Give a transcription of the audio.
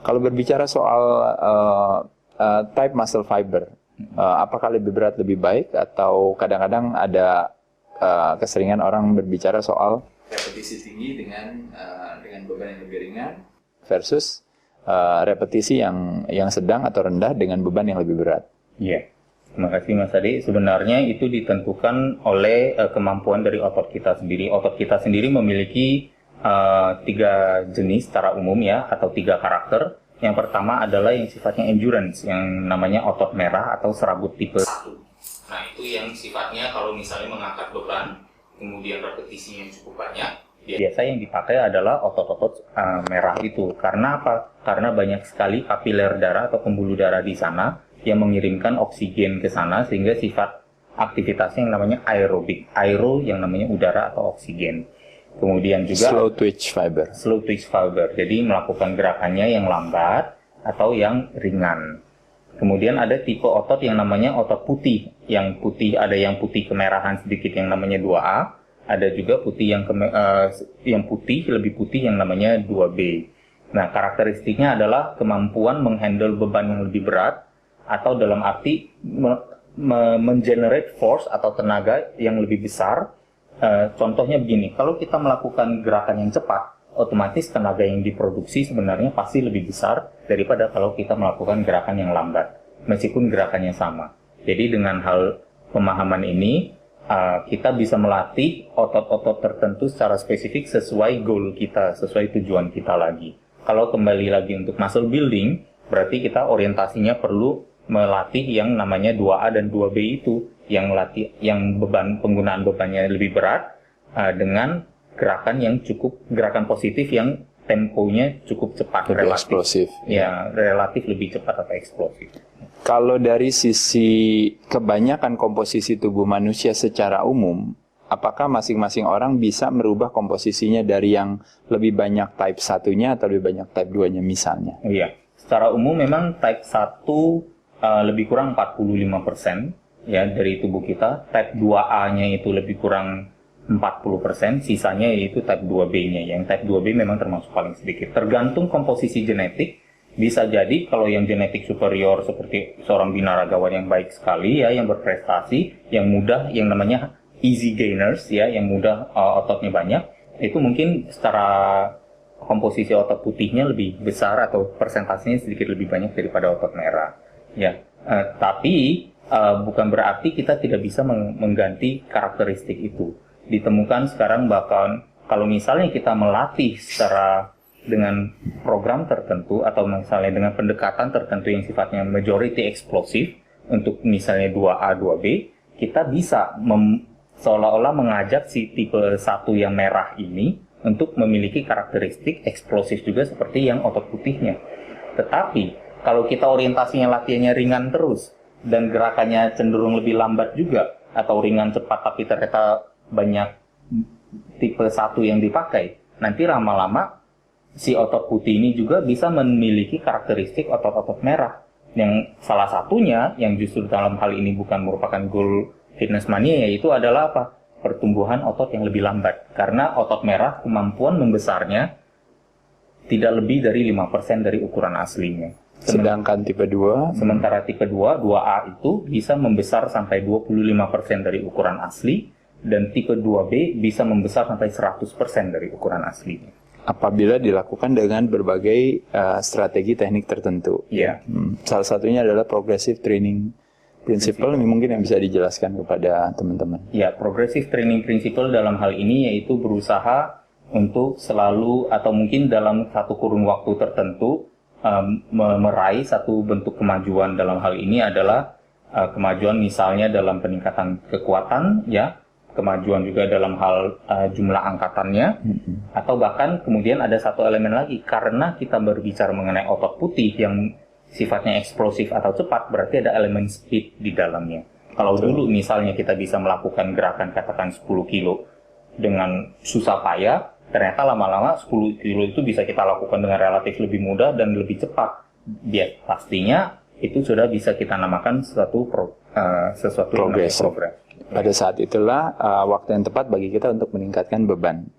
Kalau berbicara soal type muscle fiber, apakah lebih berat lebih baik atau kadang-kadang ada keseringan orang berbicara soal repetisi tinggi dengan beban yang lebih ringan versus repetisi yang sedang atau rendah dengan beban yang lebih berat. Iya, terima kasih Mas Adi. Sebenarnya itu ditentukan oleh kemampuan dari otot kita sendiri. Otot kita sendiri memiliki 3 jenis secara umum ya, atau 3 karakter. Yang pertama adalah yang sifatnya endurance, yang namanya otot merah atau serabut tipe 1. Nah, itu yang sifatnya kalau misalnya mengangkat beban, kemudian repetisinya cukup banyak, biasa yang dipakai adalah otot-otot merah itu. Karena apa? Karena banyak sekali kapiler darah atau pembuluh darah di sana yang mengirimkan oksigen ke sana, sehingga sifat aktivitasnya yang namanya aerobik. Aero yang namanya udara atau oksigen. Kemudian juga slow twitch fiber. Slow twitch fiber. Jadi melakukan gerakannya yang lambat atau yang ringan. Kemudian ada tipe otot yang namanya otot putih. Yang putih, ada yang putih kemerahan sedikit yang namanya 2A. Ada juga putih yang putih, lebih putih yang namanya 2B. Nah, karakteristiknya adalah kemampuan menghandle beban yang lebih berat, atau dalam arti mengenerate force atau tenaga yang lebih besar. Contohnya begini, kalau kita melakukan gerakan yang cepat, otomatis tenaga yang diproduksi sebenarnya pasti lebih besar daripada kalau kita melakukan gerakan yang lambat, meskipun gerakannya sama. Jadi dengan hal pemahaman ini, kita bisa melatih otot-otot tertentu secara spesifik sesuai goal kita, sesuai tujuan kita lagi. Kalau kembali lagi untuk muscle building, berarti kita orientasinya perlu melatih yang namanya 2A dan 2B itu, yang penggunaan bebannya lebih berat dengan gerakan yang gerakan positif yang temponya cukup cepat, lebih relatif eksplosif. Ya, relatif lebih cepat atau eksplosif. Kalau dari sisi kebanyakan komposisi tubuh manusia secara umum, apakah masing-masing orang bisa merubah komposisinya dari yang lebih banyak type 1-nya atau lebih banyak type 2-nya misalnya? Iya, secara umum memang type 1 lebih kurang 45% ya dari tubuh kita. Type 2A-nya itu lebih kurang 40%, sisanya yaitu type 2B-nya. Yang type 2B memang termasuk paling sedikit. Tergantung komposisi genetik. Bisa jadi kalau yang genetik superior seperti seorang binaragawan yang baik sekali ya, yang berprestasi, yang mudah, yang namanya easy gainers ya, yang mudah ototnya banyak, itu mungkin secara komposisi otot putihnya lebih besar atau persentasenya sedikit lebih banyak daripada otot merah. Ya, tapi bukan berarti kita tidak bisa mengganti karakteristik itu. Ditemukan sekarang bahkan kalau misalnya kita melatih secara dengan program tertentu atau misalnya dengan pendekatan tertentu yang sifatnya majority eksplosif untuk misalnya 2A, 2B, kita bisa seolah-olah mengajak si tipe 1 yang merah ini untuk memiliki karakteristik eksplosif juga seperti yang otot putihnya. Tetapi kalau kita orientasinya latihannya ringan terus dan gerakannya cenderung lebih lambat juga, atau ringan cepat tapi ternyata banyak tipe 1 yang dipakai, nanti lama-lama si otot putih ini juga bisa memiliki karakteristik otot-otot merah. Yang salah satunya yang justru dalam hal ini bukan merupakan goal fitness mania, yaitu adalah apa? Pertumbuhan otot yang lebih lambat. Karena otot merah kemampuan membesarnya tidak lebih dari 5% dari ukuran aslinya. Sedangkan tipe 2? Sementara tipe 2, 2A itu bisa membesar sampai 25% dari ukuran asli, dan tipe 2B bisa membesar sampai 100% dari ukuran aslinya. Apabila dilakukan dengan berbagai strategi teknik tertentu. Iya. Salah satunya adalah progressive training principle, mungkin yang bisa dijelaskan kepada teman-teman. Ya, progressive training principle dalam hal ini yaitu berusaha untuk selalu atau mungkin dalam satu kurun waktu tertentu meraih satu bentuk kemajuan. Dalam hal ini adalah kemajuan misalnya dalam peningkatan kekuatan, ya, kemajuan juga dalam hal jumlah angkatannya, atau bahkan kemudian ada satu elemen lagi, karena kita berbicara mengenai otot putih yang sifatnya eksplosif atau cepat, berarti ada elemen speed di dalamnya. Kalau dulu misalnya kita bisa melakukan gerakan katakan 10 kilo dengan susah payah, ternyata lama-lama 10 kilo itu bisa kita lakukan dengan relatif lebih mudah dan lebih cepat. Pastinya itu sudah bisa kita namakan sesuatu progres. Pada saat itulah waktu yang tepat bagi kita untuk meningkatkan beban.